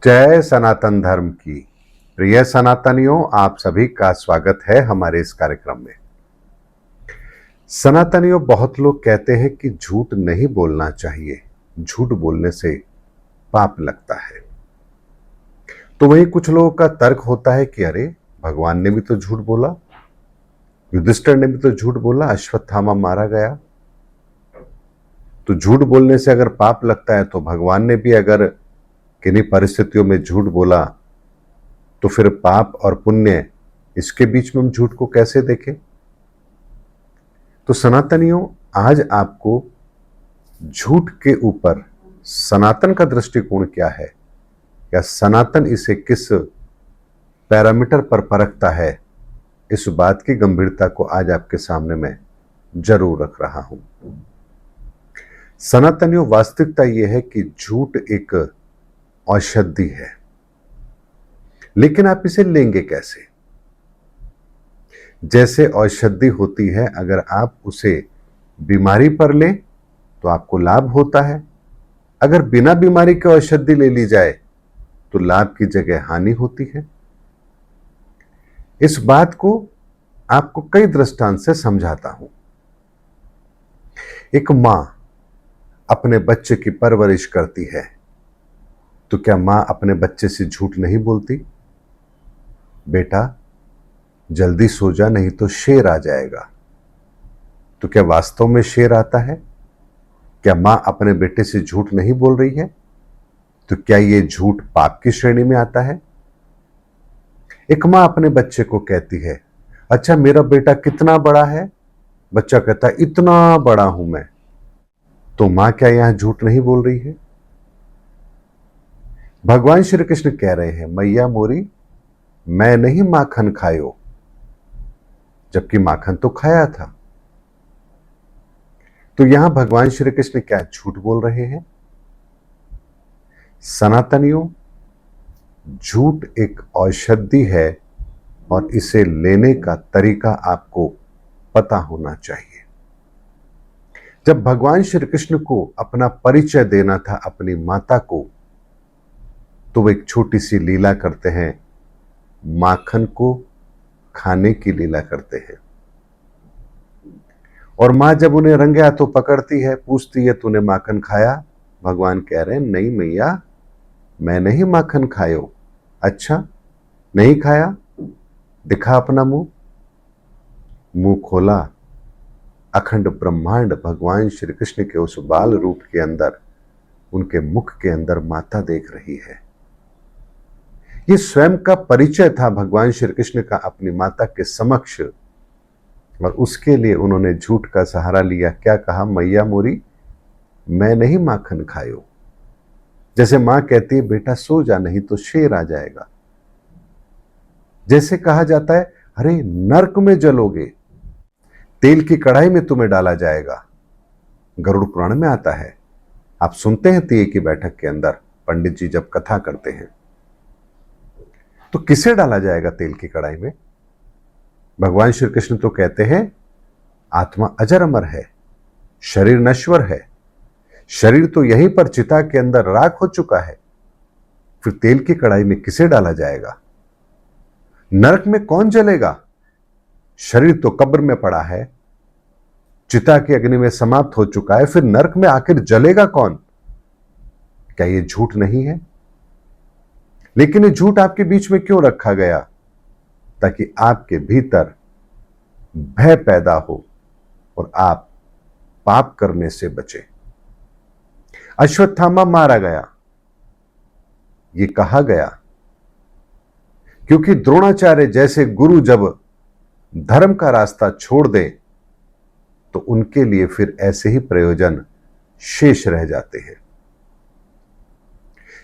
जय सनातन धर्म की। प्रिय सनातनियों, आप सभी का स्वागत है हमारे इस कार्यक्रम में। सनातनियों, बहुत लोग कहते हैं कि झूठ नहीं बोलना चाहिए, झूठ बोलने से पाप लगता है। तो वही कुछ लोगों का तर्क होता है कि अरे, भगवान ने भी तो झूठ बोला, युधिष्ठिर ने भी तो झूठ बोला, अश्वत्थामा मारा गया। तो झूठ बोलने से अगर पाप लगता है तो भगवान ने भी अगर किन्हीं परिस्थितियों में झूठ बोला तो फिर पाप और पुण्य, इसके बीच में हम झूठ को कैसे देखें? तो सनातनियों, आज आपको झूठ के ऊपर सनातन का दृष्टिकोण क्या है, या सनातन इसे किस पैरामीटर पर परखता है, इस बात की गंभीरता को आज आपके सामने मैं जरूर रख रहा हूं। सनातनियों, वास्तविकता यह है कि झूठ एक औषधि है, लेकिन आप इसे लेंगे कैसे? जैसे औषधि होती है, अगर आप उसे बीमारी पर लें तो आपको लाभ होता है, अगर बिना बीमारी के औषधि ले ली जाए तो लाभ की जगह हानि होती है। इस बात को आपको कई दृष्टांत से समझाता हूं। एक मां अपने बच्चे की परवरिश करती है, तो क्या मां अपने बच्चे से झूठ नहीं बोलती? बेटा जल्दी सो जा, नहीं तो शेर आ जाएगा। तो क्या वास्तव में शेर आता है? क्या मां अपने बेटे से झूठ नहीं बोल रही है? तो क्या यह झूठ पाप की श्रेणी में आता है? एक मां अपने बच्चे को कहती है, अच्छा मेरा बेटा कितना बड़ा है? बच्चा कहता है, इतना बड़ा हूं मैं। तो मां क्या यहां झूठ नहीं बोल रही है? भगवान श्री कृष्ण कह रहे हैं, मैया मोरी मैं नहीं माखन खायो, जबकि माखन तो खाया था। तो यहां भगवान श्री कृष्ण क्या झूठ बोल रहे हैं? सनातनियों, झूठ एक औषधि है और इसे लेने का तरीका आपको पता होना चाहिए। जब भगवान श्री कृष्ण को अपना परिचय देना था अपनी माता को, तो वो एक छोटी सी लीला करते हैं, माखन को खाने की लीला करते हैं। और मां जब उन्हें रंगे हाथों पकड़ती है, पूछती है तूने माखन खाया? भगवान कह रहे हैं, नहीं मैया, मैं नहीं माखन खायो। अच्छा नहीं खाया? दिखा अपना मुंह। मुंह खोला, अखंड ब्रह्मांड भगवान श्री कृष्ण के उस बाल रूप के अंदर, उनके मुख के अंदर माता देख रही है। ये स्वयं का परिचय था भगवान श्री कृष्ण का अपनी माता के समक्ष, और उसके लिए उन्होंने झूठ का सहारा लिया। क्या कहा? मैया मोरी मैं नहीं माखन खायो। जैसे मां कहती है, बेटा सो जा, नहीं तो शेर आ जाएगा। जैसे कहा जाता है, अरे नरक में जलोगे, तेल की कढ़ाई में तुम्हें डाला जाएगा। गरुड़ पुराण में आता है, आप सुनते हैं तीये की बैठक के अंदर पंडित जी जब कथा करते हैं, तो किसे डाला जाएगा तेल की कढ़ाई में? भगवान श्री कृष्ण तो कहते हैं, आत्मा अजर अमर है, शरीर नश्वर है, शरीर तो यहीं पर चिता के अंदर राख हो चुका है, फिर तेल की कढ़ाई में किसे डाला जाएगा? नरक में कौन जलेगा? शरीर तो कब्र में पड़ा है, चिता की अग्नि में समाप्त हो चुका है, फिर नरक में आखिर जलेगा कौन? क्या यह झूठ नहीं है? लेकिन ये झूठ आपके बीच में क्यों रखा गया? ताकि आपके भीतर भय पैदा हो और आप पाप करने से बचे। अश्वत्थामा मारा गया, ये कहा गया क्योंकि द्रोणाचार्य जैसे गुरु जब धर्म का रास्ता छोड़ दे तो उनके लिए फिर ऐसे ही प्रयोजन शेष रह जाते हैं।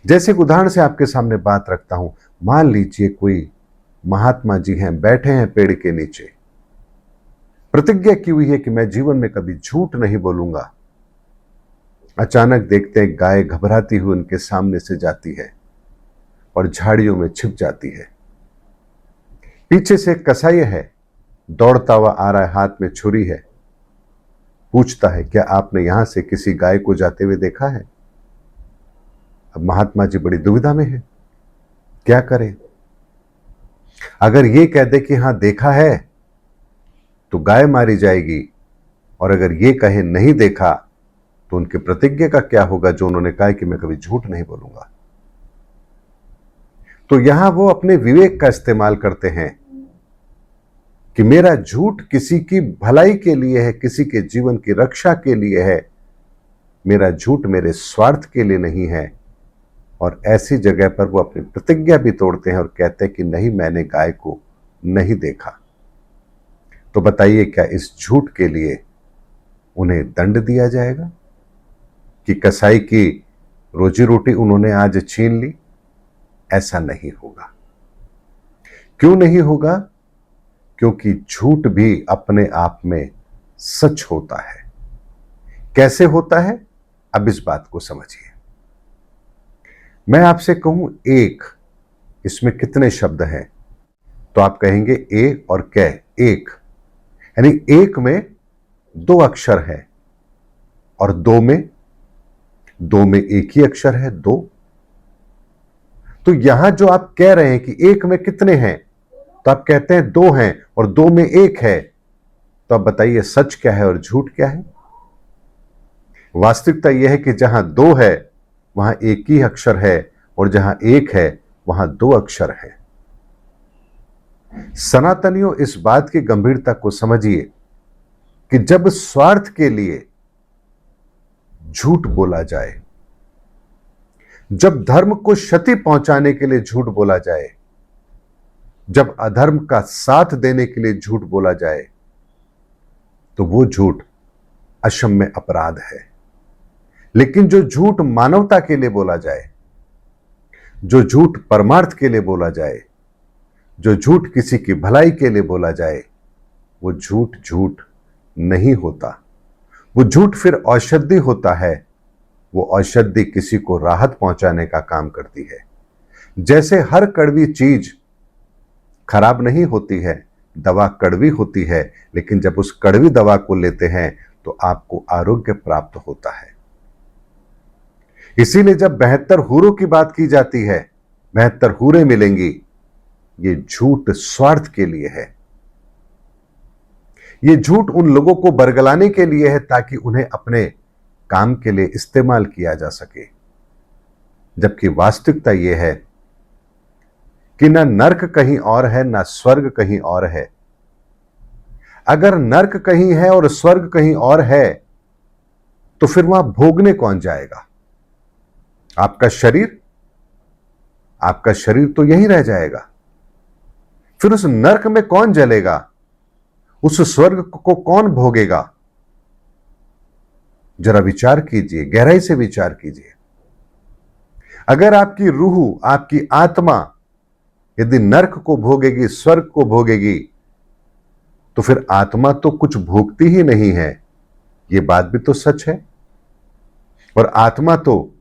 जैसे एक उदाहरण से आपके सामने बात रखता हूं, मान लीजिए कोई महात्मा जी हैं, बैठे हैं पेड़ के नीचे, प्रतिज्ञा की हुई है कि मैं जीवन में कभी झूठ नहीं बोलूंगा। अचानक देखते हैं गाय घबराती हुई उनके सामने से जाती है और झाड़ियों में छिप जाती है। पीछे से एक कसाई है, दौड़ता हुआ आ रहा है, हाथ में छुरी है। पूछता है, क्या आपने यहां से किसी गाय को जाते हुए देखा है? अब महात्मा जी बड़ी दुविधा में है, क्या करें? अगर ये कह दे कि हां देखा है तो गाय मारी जाएगी, और अगर ये कहे नहीं देखा तो उनके प्रतिज्ञा का क्या होगा जो उन्होंने कहा कि मैं कभी झूठ नहीं बोलूंगा। तो यहां वो अपने विवेक का इस्तेमाल करते हैं कि मेरा झूठ किसी की भलाई के लिए है, किसी के जीवन की रक्षा के लिए है, मेरा झूठ मेरे स्वार्थ के लिए नहीं है। और ऐसी जगह पर वो अपनी प्रतिज्ञा भी तोड़ते हैं और कहते हैं कि नहीं, मैंने गाय को नहीं देखा। तो बताइए, क्या इस झूठ के लिए उन्हें दंड दिया जाएगा कि कसाई की रोजी रोटी उन्होंने आज छीन ली? ऐसा नहीं होगा। क्यों नहीं होगा? क्योंकि झूठ भी अपने आप में सच होता है। कैसे होता है? अब इस बात को समझिए। मैं आपसे कहूं एक, इसमें कितने शब्द हैं? तो आप कहेंगे ए और कै, एक, यानी एक में दो अक्षर है और दो में एक ही अक्षर है, दो। तो यहां जो आप कह रहे हैं कि एक में कितने हैं, तो आप कहते हैं दो हैं और दो में एक है। तो अब बताइए सच क्या है और झूठ क्या है? वास्तविकता यह है कि जहां दो है वहां एक ही अक्षर है, और जहां एक है वहां दो अक्षर है। सनातनियों, इस बात की गंभीरता को समझिए कि जब स्वार्थ के लिए झूठ बोला जाए, जब धर्म को क्षति पहुंचाने के लिए झूठ बोला जाए, जब अधर्म का साथ देने के लिए झूठ बोला जाए, तो वो झूठ अक्षम्य अपराध है। लेकिन जो झूठ मानवता के लिए बोला जाए, जो झूठ परमार्थ के लिए बोला जाए, जो झूठ किसी की भलाई के लिए बोला जाए, वो झूठ झूठ नहीं होता। वो झूठ फिर औषधि होता है। वो औषधि किसी को राहत पहुंचाने का काम करती है। जैसे हर कड़वी चीज खराब नहीं होती है, दवा कड़वी होती है, लेकिन जब उस कड़वी दवा को लेते हैं तो आपको आरोग्य प्राप्त होता है। इसीलिए जब 72 हूरों की बात की जाती है, 72 हूरें मिलेंगी, ये झूठ स्वार्थ के लिए है। ये झूठ उन लोगों को बरगलाने के लिए है ताकि उन्हें अपने काम के लिए इस्तेमाल किया जा सके। जबकि वास्तविकता यह है कि ना नर्क कहीं और है, ना स्वर्ग कहीं और है। अगर नर्क कहीं है और स्वर्ग कहीं और है, तो फिर वहां भोगने कौन जाएगा? आपका शरीर? आपका शरीर तो यहीं रह जाएगा। फिर उस नर्क में कौन जलेगा? उस स्वर्ग को कौन भोगेगा? जरा विचार कीजिए, गहराई से विचार कीजिए। अगर आपकी रूह, आपकी आत्मा यदि नर्क को भोगेगी, स्वर्ग को भोगेगी, तो फिर आत्मा तो कुछ भोगती ही नहीं है। यह बात भी तो सच है। और आत्मा तो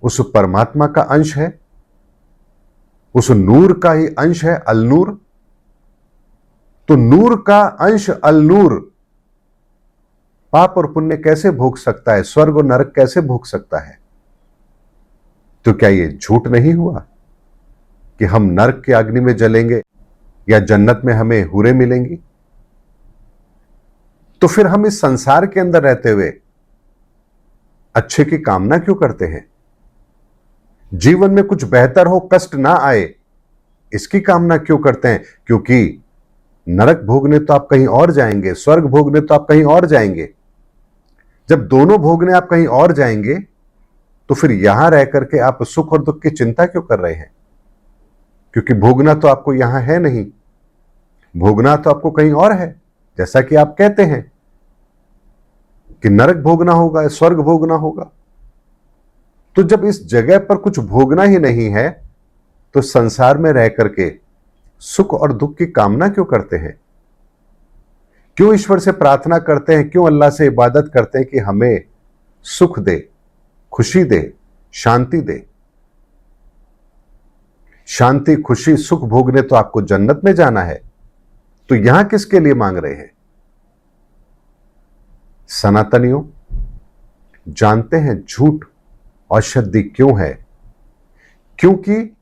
उस परमात्मा का अंश है, उस नूर का ही अंश है, अलनूर। तो नूर का अंश अलनूर पाप और पुण्य कैसे भोग सकता है? स्वर्ग और नरक कैसे भोग सकता है? तो क्या यह झूठ नहीं हुआ कि हम नरक की अग्नि में जलेंगे या जन्नत में हमें हूरें मिलेंगी? तो फिर हम इस संसार के अंदर रहते हुए अच्छे की कामना क्यों करते हैं? जीवन में कुछ बेहतर हो, कष्ट ना आए, इसकी कामना क्यों करते हैं? क्योंकि नरक भोगने तो आप कहीं और जाएंगे, स्वर्ग भोगने तो आप कहीं और जाएंगे। जब दोनों भोगने आप कहीं और जाएंगे, तो फिर यहां रह करके आप सुख और दुख की चिंता क्यों कर रहे हैं? क्योंकि भोगना तो आपको यहां है नहीं, भोगना तो आपको कहीं और है। जैसा कि आप कहते हैं कि नरक भोगना होगा, स्वर्ग भोगना होगा। तो जब इस जगह पर कुछ भोगना ही नहीं है, तो संसार में रह करके सुख और दुख की कामना क्यों करते हैं? क्यों ईश्वर से प्रार्थना करते हैं? क्यों अल्लाह से इबादत करते हैं कि हमें सुख दे, खुशी दे, शांति दे? शांति, खुशी, सुख भोगने तो आपको जन्नत में जाना है, तो यहां किसके लिए मांग रहे हैं? सनातनियों, जानते हैं झूठ औषधि क्यों है? क्योंकि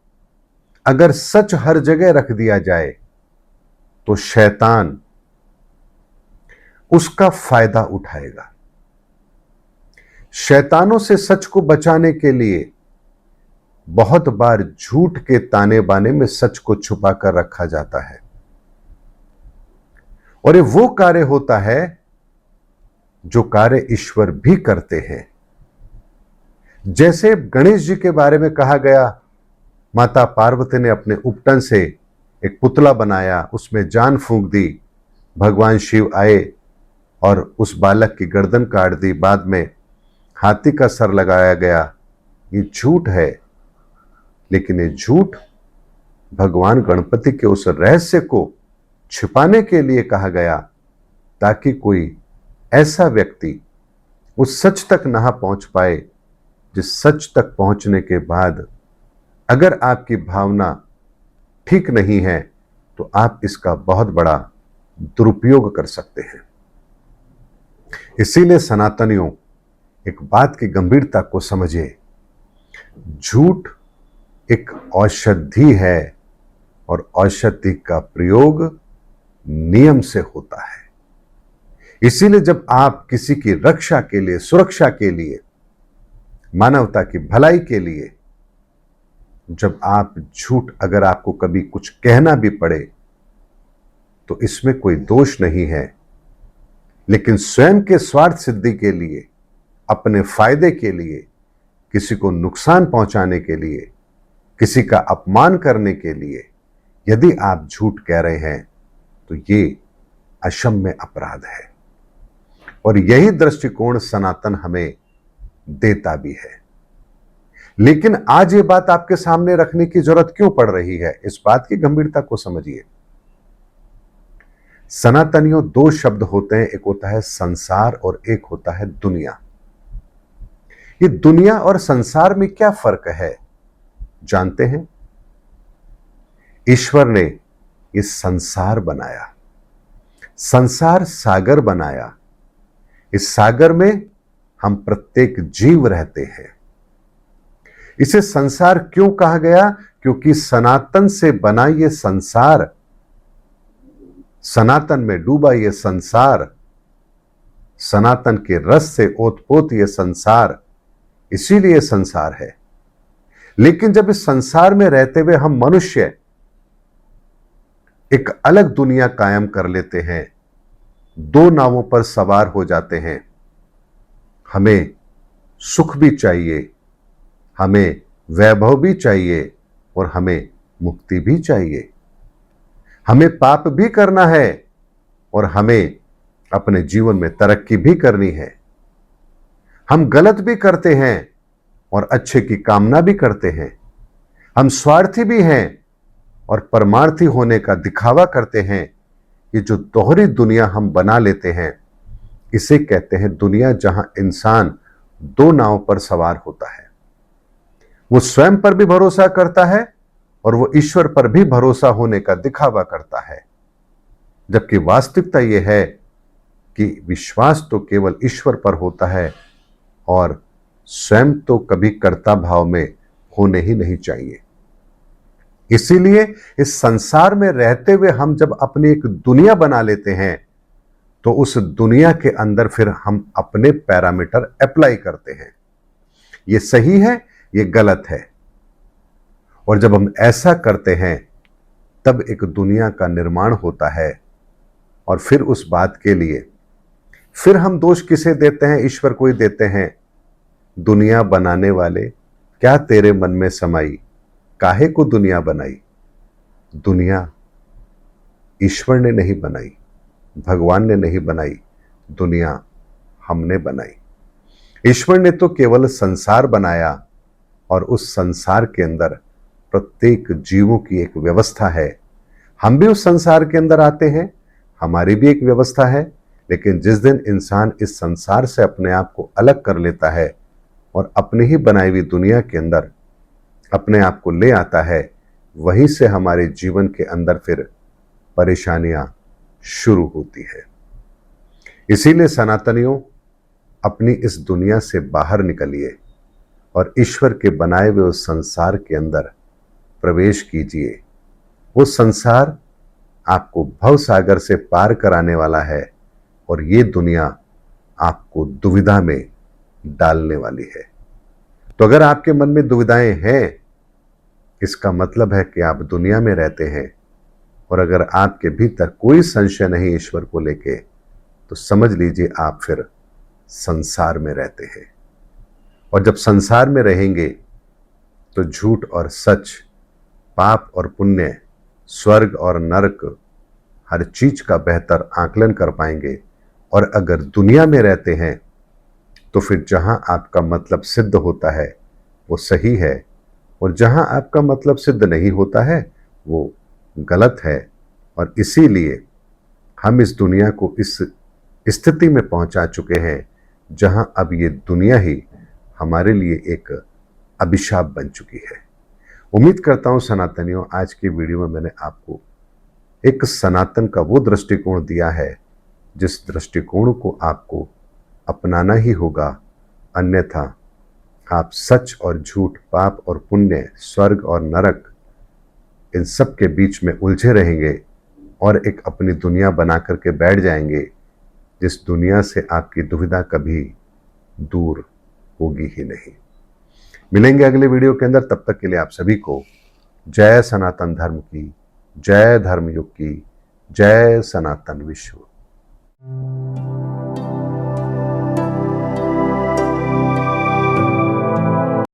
अगर सच हर जगह रख दिया जाए तो शैतान उसका फायदा उठाएगा। शैतानों से सच को बचाने के लिए बहुत बार झूठ के ताने बाने में सच को छुपा कर रखा जाता है, और ये वो कार्य होता है जो कार्य ईश्वर भी करते हैं। जैसे गणेश जी के बारे में कहा गया, माता पार्वती ने अपने उपटन से एक पुतला बनाया, उसमें जान फूंक दी, भगवान शिव आए और उस बालक की गर्दन काट दी, बाद में हाथी का सर लगाया गया। ये झूठ है, लेकिन ये झूठ भगवान गणपति के उस रहस्य को छिपाने के लिए कहा गया, ताकि कोई ऐसा व्यक्ति उस सच तक ना पहुंच पाए, जिस सच तक पहुंचने के बाद अगर आपकी भावना ठीक नहीं है तो आप इसका बहुत बड़ा दुरुपयोग कर सकते हैं। इसीलिए सनातनियों, एक बात की गंभीरता को समझिए, झूठ एक औषधि है और औषधि का प्रयोग नियम से होता है। इसीलिए जब आप किसी की रक्षा के लिए, सुरक्षा के लिए, मानवता की भलाई के लिए जब आप झूठ, अगर आपको कभी कुछ कहना भी पड़े तो इसमें कोई दोष नहीं है, लेकिन स्वयं के स्वार्थ सिद्धि के लिए, अपने फायदे के लिए, किसी को नुकसान पहुंचाने के लिए, किसी का अपमान करने के लिए यदि आप झूठ कह रहे हैं तो ये अक्षम्य अपराध है। और यही दृष्टिकोण सनातन हमें देता भी है। लेकिन आज ये बात आपके सामने रखने की जरूरत क्यों पड़ रही है, इस बात की गंभीरता को समझिए। सनातनियों, दो शब्द होते हैं, एक होता है संसार और एक होता है दुनिया। ये दुनिया और संसार में क्या फर्क है जानते हैं? ईश्वर ने ये संसार बनाया, संसार सागर बनाया। इस सागर में हम प्रत्येक जीव रहते हैं। इसे संसार क्यों कहा गया? क्योंकि सनातन से बना ये संसार, सनातन में डूबा ये संसार, सनातन के रस से ओतपोत ये संसार, इसीलिए संसार है। लेकिन जब इस संसार में रहते हुए हम मनुष्य एक अलग दुनिया कायम कर लेते हैं, दो नावों पर सवार हो जाते हैं, हमें सुख भी चाहिए, हमें वैभव भी चाहिए और हमें मुक्ति भी चाहिए, हमें पाप भी करना है और हमें अपने जीवन में तरक्की भी करनी है। हम गलत भी करते हैं और अच्छे की कामना भी करते हैं। हम स्वार्थी भी हैं और परमार्थी होने का दिखावा करते हैं। ये जो दोहरी दुनिया हम बना लेते हैं, इसे कहते हैं दुनिया, जहां इंसान दो नाव पर सवार होता है। वो स्वयं पर भी भरोसा करता है और वो ईश्वर पर भी भरोसा होने का दिखावा करता है, जबकि वास्तविकता यह है कि विश्वास तो केवल ईश्वर पर होता है और स्वयं तो कभी कर्ता भाव में होने ही नहीं चाहिए। इसीलिए इस संसार में रहते हुए हम जब अपनी एक दुनिया बना लेते हैं तो उस दुनिया के अंदर फिर हम अपने पैरामीटर अप्लाई करते हैं, ये सही है, ये गलत है। और जब हम ऐसा करते हैं तब एक दुनिया का निर्माण होता है और फिर उस बात के लिए फिर हम दोष किसे देते हैं? ईश्वर को ही देते हैं। दुनिया बनाने वाले, क्या तेरे मन में समाई, काहे को दुनिया बनाई? दुनिया ईश्वर ने नहीं बनाई, भगवान ने नहीं बनाई, दुनिया हमने बनाई। ईश्वर ने तो केवल संसार बनाया और उस संसार के अंदर प्रत्येक जीवों की एक व्यवस्था है। हम भी उस संसार के अंदर आते हैं, हमारी भी एक व्यवस्था है। लेकिन जिस दिन इंसान इस संसार से अपने आप को अलग कर लेता है और अपनी ही बनाई हुई दुनिया के अंदर अपने आप को ले आता है, वहीं से हमारे जीवन के अंदर फिर परेशानियां शुरू होती है। इसीलिए सनातनियों, अपनी इस दुनिया से बाहर निकलिए और ईश्वर के बनाए हुए उस संसार के अंदर प्रवेश कीजिए। वो संसार आपको भव सागर से पार कराने वाला है और ये दुनिया आपको दुविधा में डालने वाली है। तो अगर आपके मन में दुविधाएं हैं, इसका मतलब है कि आप दुनिया में रहते हैं। और अगर आपके भीतर कोई संशय नहीं ईश्वर को लेके, तो समझ लीजिए आप फिर संसार में रहते हैं। और जब संसार में रहेंगे तो झूठ और सच, पाप और पुण्य, स्वर्ग और नरक, हर चीज का बेहतर आकलन कर पाएंगे। और अगर दुनिया में रहते हैं तो फिर जहां आपका मतलब सिद्ध होता है वो सही है, और जहां आपका मतलब सिद्ध नहीं होता है वो गलत है। और इसीलिए हम इस दुनिया को इस स्थिति में पहुंचा चुके हैं जहां अब ये दुनिया ही हमारे लिए एक अभिशाप बन चुकी है। उम्मीद करता हूं सनातनियों, आज की वीडियो में मैंने आपको एक सनातन का वो दृष्टिकोण दिया है जिस दृष्टिकोण को आपको अपनाना ही होगा, अन्यथा आप सच और झूठ, पाप और पुण्य, स्वर्ग और नरक, इन सब के बीच में उलझे रहेंगे और एक अपनी दुनिया बना करके बैठ जाएंगे, जिस दुनिया से आपकी दुविधा कभी दूर होगी ही नहीं। मिलेंगे अगले वीडियो के अंदर, तब तक के लिए आप सभी को जय सनातन धर्म की, जय धर्मयुग की, जय सनातन विश्व।